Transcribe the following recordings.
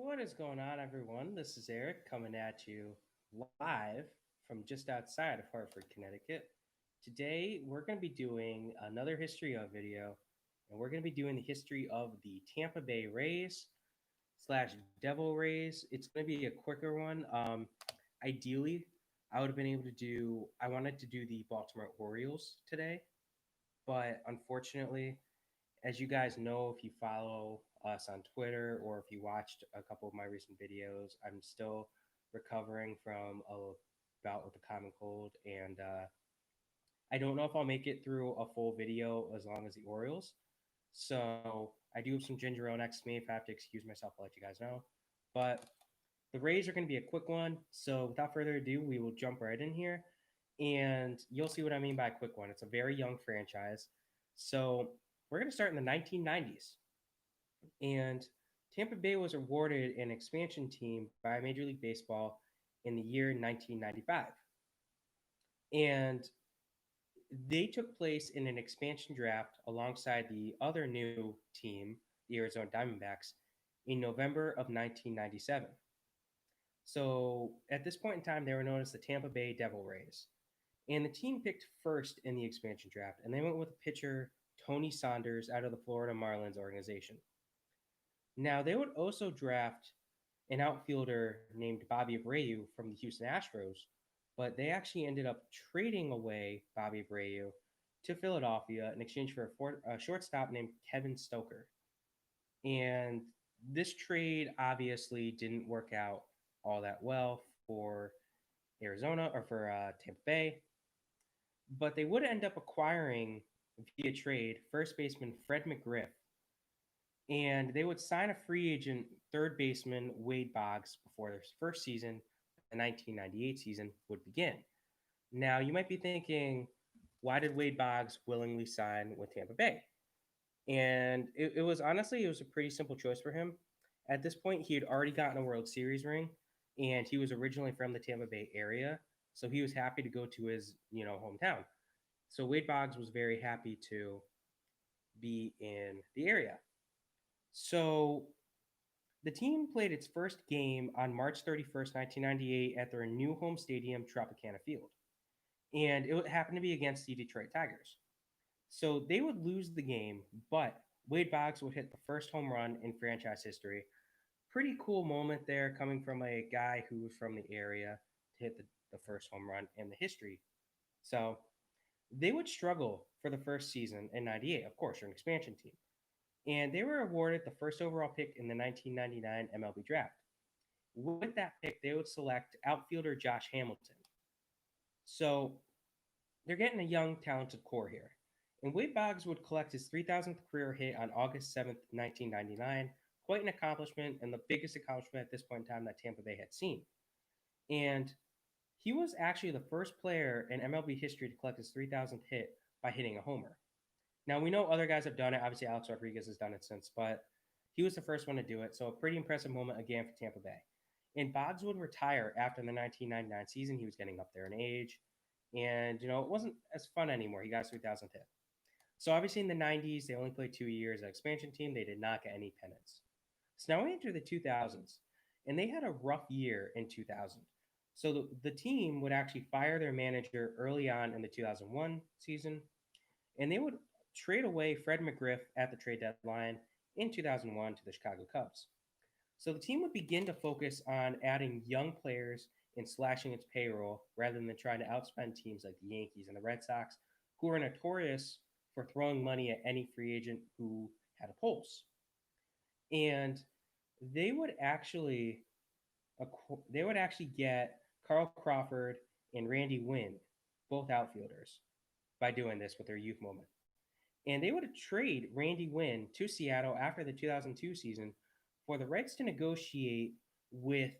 What is going on, everyone? This is Eric coming at you live from just outside of Hartford, Connecticut. Today, we're going to be doing another history of video, and we're going to be doing the history of the Tampa Bay Rays slash Devil Rays. It's going to be a quicker one. Ideally, I would have been able to I wanted to do the Baltimore Orioles today, but unfortunately, as you guys know, if you follow us on Twitter or if you watched a couple of my recent videos, I'm still recovering from a bout with the common cold, and I don't know if I'll make it through a full video as long as the Orioles. So I do have some ginger ale next to me. If I have to excuse myself, I'll let you guys know. But the Rays are going to be a quick one. So without further ado, we will jump right in here, and you'll see what I mean by a quick one. It's a very young franchise. So we're going to start in the 1990s. And Tampa Bay was awarded an expansion team by Major League Baseball in the year 1995. And they took place in an expansion draft alongside the other new team, the Arizona Diamondbacks, in November of 1997. So at this point in time, they were known as the Tampa Bay Devil Rays. And the team picked first in the expansion draft, and they went with pitcher Tony Saunders out of the Florida Marlins organization. Now, they would also draft an outfielder named Bobby Abreu from the Houston Astros, but they actually ended up trading away Bobby Abreu to Philadelphia in exchange for a shortstop named Kevin Stoker. And this trade obviously didn't work out all that well for Arizona or for Tampa Bay, but they would end up acquiring via trade first baseman Fred McGriff, and they would sign a free agent third baseman Wade Boggs before their first season, the 1998 season, would begin. Now, you might be thinking, why did Wade Boggs willingly sign with Tampa Bay? And it was honestly, it was a pretty simple choice for him. At this point, he had already gotten a World Series ring, and he was originally from the Tampa Bay area, so he was happy to go to his hometown. So Wade Boggs was very happy to be in the area. So the team played its first game on March 31st, 1998, at their new home stadium, Tropicana Field. And it happened to be against the Detroit Tigers. So they would lose the game, but Wade Boggs would hit the first home run in franchise history. Pretty cool moment there coming from a guy who was from the area to hit the first home run in the history. So they would struggle for the first season in 98, of course, you're an expansion team. And they were awarded the first overall pick in the 1999 MLB draft. With that pick, they would select outfielder Josh Hamilton. So they're getting a young, talented core here. And Wade Boggs would collect his 3,000th career hit on August 7th, 1999. Quite an accomplishment, and the biggest accomplishment at this point in time that Tampa Bay had seen. And he was actually the first player in MLB history to collect his 3,000th hit by hitting a homer. Now, we know other guys have done it. Obviously, Alex Rodriguez has done it since, but he was the first one to do it. So a pretty impressive moment again for Tampa Bay. And Boggs would retire after the 1999 season. He was getting up there in age. And, it wasn't as fun anymore. He got his 3,000th hit. So obviously in the 90s, they only played 2 years as expansion team. They did not get any pennants. So now we enter the 2000s, and they had a rough year in 2000. So the team would actually fire their manager early on in the 2001 season, and they would trade away Fred McGriff at the trade deadline in 2001 to the Chicago Cubs. So the team would begin to focus on adding young players and slashing its payroll rather than trying to outspend teams like the Yankees and the Red Sox, who are notorious for throwing money at any free agent who had a pulse. And they would actually get Carl Crawford and Randy Wynn, both outfielders, by doing this with their youth moment. And they would trade Randy Wynn to Seattle after the 2002 season for the Reds to negotiate with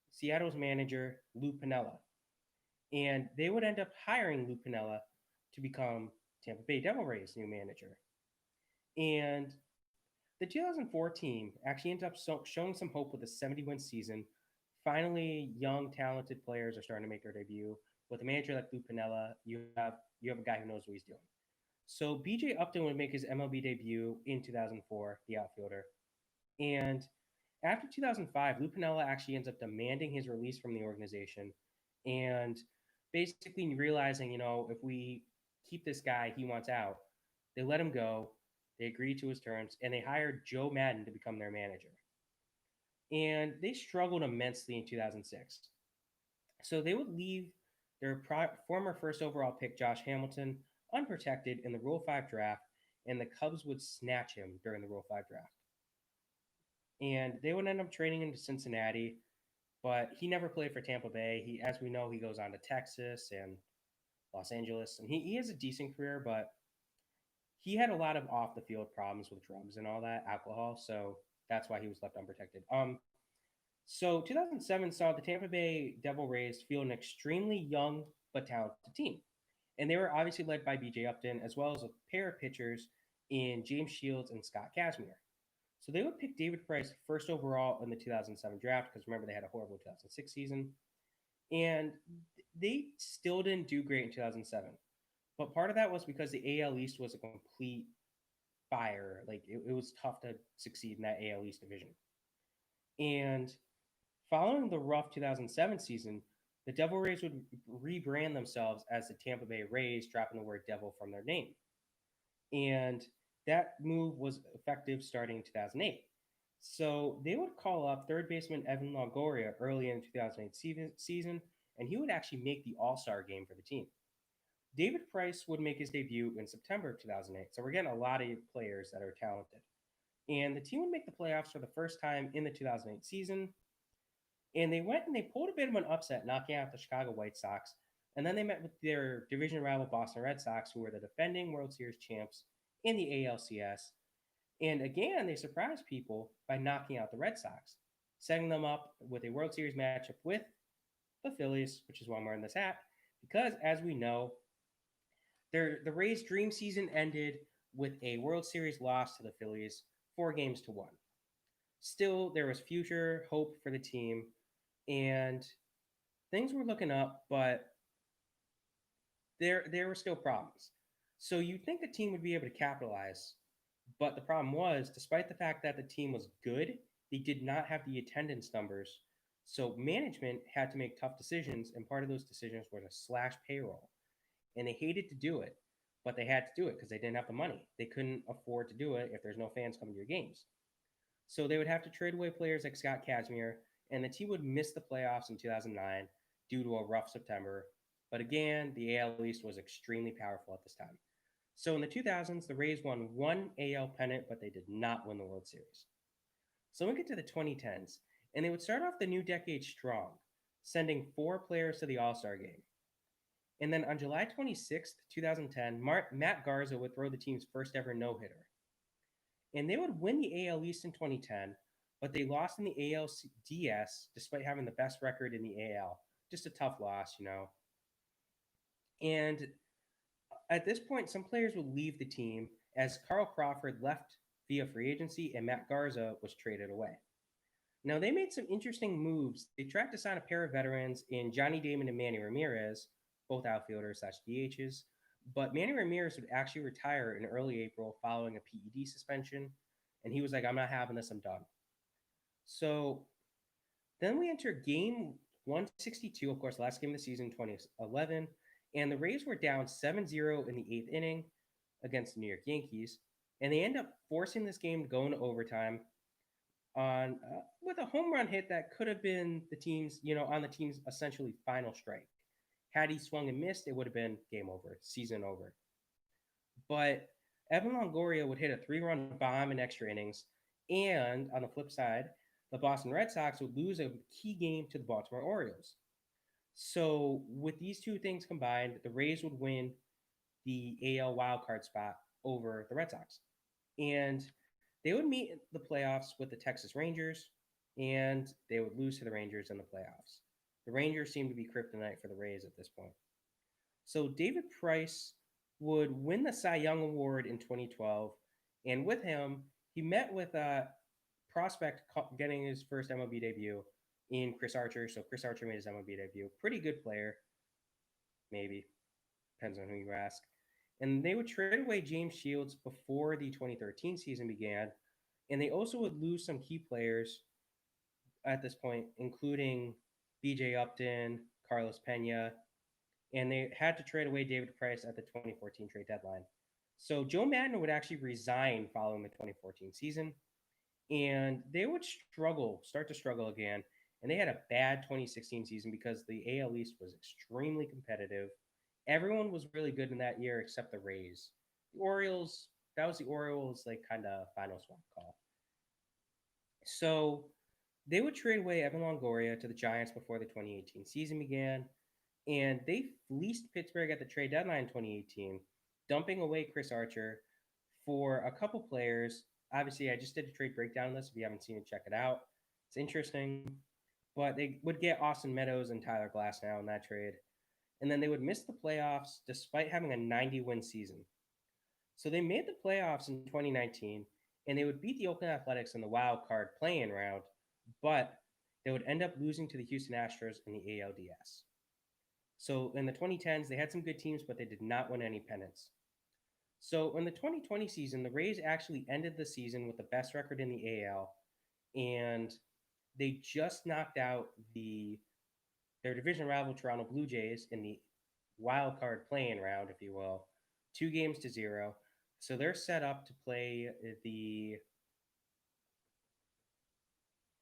Seattle's manager, Lou Piniella. And they would end up hiring Lou Piniella to become Tampa Bay Devil Rays' new manager. And the 2004 team actually ended up showing some hope with a 70-win season. Finally, young, talented players are starting to make their debut. With a manager like Lou Piniella, you have a guy who knows what he's doing. So BJ Upton would make his MLB debut in 2004, the outfielder. And After 2005, Lou Piniella actually ends up demanding his release from the organization and basically realizing, if we keep this guy, he wants out. They let him go. They agreed to his terms and they hired Joe Madden to become their manager. And they struggled immensely in 2006. So they would leave their former first overall pick, Josh Hamilton, unprotected in the Rule 5 draft, and the Cubs would snatch him during the Rule 5 draft. And they would end up trading him to Cincinnati, but he never played for Tampa Bay. As we know, he goes on to Texas and Los Angeles, and he has a decent career, but he had a lot of off the field problems with drugs and all that, alcohol, so that's why he was left unprotected. So 2007 saw the Tampa Bay Devil Rays field an extremely young but talented team. And they were obviously led by BJ Upton, as well as a pair of pitchers in James Shields and Scott Kazmir. So they would pick David Price first overall in the 2007 draft, because remember, they had a horrible 2006 season. And they still didn't do great in 2007. But part of that was because the AL East was a complete fire. Like, it was tough to succeed in that AL East division. And following the rough 2007 season, the Devil Rays would rebrand themselves as the Tampa Bay Rays, dropping the word devil from their name. And that move was effective starting in 2008. So they would call up third baseman Evan Longoria early in the 2008 season, and he would actually make the All-Star game for the team. David Price would make his debut in September of 2008. So we're getting a lot of players that are talented. And the team would make the playoffs for the first time in the 2008 season. And they went and they pulled a bit of an upset, knocking out the Chicago White Sox. And then they met with their division rival Boston Red Sox, who were the defending World Series champs in the ALCS. And again, they surprised people by knocking out the Red Sox, setting them up with a World Series matchup with the Phillies, which is why I'm wearing this hat, because as we know, the Rays' dream season ended with a World Series loss to the Phillies, 4-1. Still, there was future hope for the team, and things were looking up, but there were still problems. So you'd think the team would be able to capitalize, but the problem was, despite the fact that the team was good, they did not have the attendance numbers. So management had to make tough decisions, and part of those decisions were to slash payroll. And they hated to do it, but they had to do it because they didn't have the money. They couldn't afford to do it if there's no fans coming to your games. So they would have to trade away players like Scott Kazmir, and the team would miss the playoffs in 2009 due to a rough September. But again, the AL East was extremely powerful at this time. So in the 2000s, the Rays won one AL pennant, but they did not win the World Series. So we get to the 2010s, and they would start off the new decade strong, sending 4 players to the All-Star game. And then on July 26th, 2010, Matt Garza would throw the team's first ever no-hitter. And they would win the AL East in 2010, but they lost in the ALDS despite having the best record in the AL. Just a tough loss, And at this point, some players would leave the team as Carl Crawford left via free agency and Matt Garza was traded away. Now, they made some interesting moves. They tried to sign a pair of veterans in Johnny Damon and Manny Ramirez, both outfielders / DHs, but Manny Ramirez would actually retire in early April following a PED suspension, and he was like, I'm not having this, I'm done. So then we enter game 162, of course, last game of the season, 2011, and the Rays were down 7-0 in the 8th inning against the New York Yankees, and they end up forcing this game to go into overtime on with a home run hit that could have been the team's, on the team's essentially final strike. Had he swung and missed, it would have been game over, season over. But Evan Longoria would hit a 3-run bomb in extra innings, and on the flip side, the Boston Red Sox would lose a key game to the Baltimore Orioles. So with these two things combined, the Rays would win the AL wildcard spot over the Red Sox. And they would meet the playoffs with the Texas Rangers, and they would lose to the Rangers in the playoffs. The Rangers seemed to be kryptonite for the Rays at this point. So David Price would win the Cy Young Award in 2012, and with him, he met with a prospect getting his first MLB debut in Chris Archer. So Chris Archer made his MLB debut. Pretty good player, maybe. Depends on who you ask. And they would trade away James Shields before the 2013 season began, and they also would lose some key players at this point, including BJ Upton, Carlos Pena, and they had to trade away David Price at the 2014 trade deadline. So Joe Madden would actually resign following the 2014 season, and they would start to struggle again. And they had a bad 2016 season because the AL East was extremely competitive. Everyone was really good in that year except the Rays. The Orioles, that was the Orioles like kind of final swap call. So they would trade away Evan Longoria to the Giants before the 2018 season began, and they fleeced Pittsburgh at the trade deadline in 2018, dumping away Chris Archer for a couple players. Obviously, I just did a trade breakdown list. If you haven't seen it, check it out. It's interesting. But they would get Austin Meadows and Tyler Glasnow in that trade. And then they would miss the playoffs despite having a 90-win season. So they made the playoffs in 2019, and they would beat the Oakland Athletics in the wild card play-in round, but they would end up losing to the Houston Astros in the ALDS. So in the 2010s, they had some good teams, but they did not win any pennants. So in the 2020 season, the Rays actually ended the season with the best record in the AL, and they just knocked out their division rival Toronto Blue Jays in the wild card play-in round, if you will, 2-0. So they're set up to play the.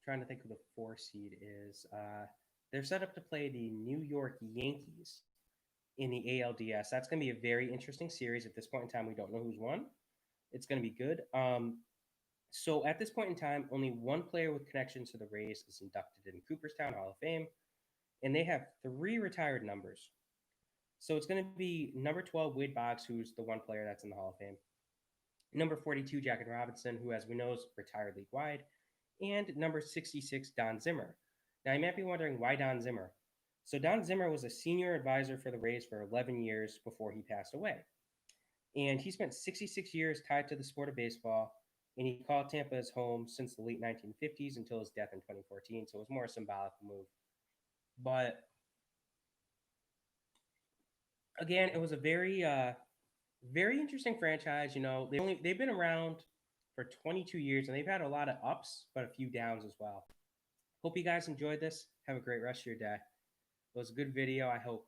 Trying to think who the 4 seed is. They're set up to play the New York Yankees in the ALDS. That's going to be a very interesting series. At this point in time, we don't know who's won. It's going to be good. So at this point in time, only one player with connections to the Rays is inducted in Cooperstown Hall of Fame, and they have 3 retired numbers. So it's going to be number 12, Wade Boggs, who's the one player that's in the Hall of Fame. Number 42, Jackie Robinson, who, as we know, is retired league-wide. And number 66, Don Zimmer. Now, you might be wondering, why Don Zimmer? So Don Zimmer was a senior advisor for the Rays for 11 years before he passed away. And he spent 66 years tied to the sport of baseball, and he called Tampa his home since the late 1950s until his death in 2014, so it was more a symbolic move. But again, it was a very interesting franchise. You know, they've been around for 22 years, and they've had a lot of ups, but a few downs as well. Hope you guys enjoyed this. Have a great rest of your day. It was a good video, I hope.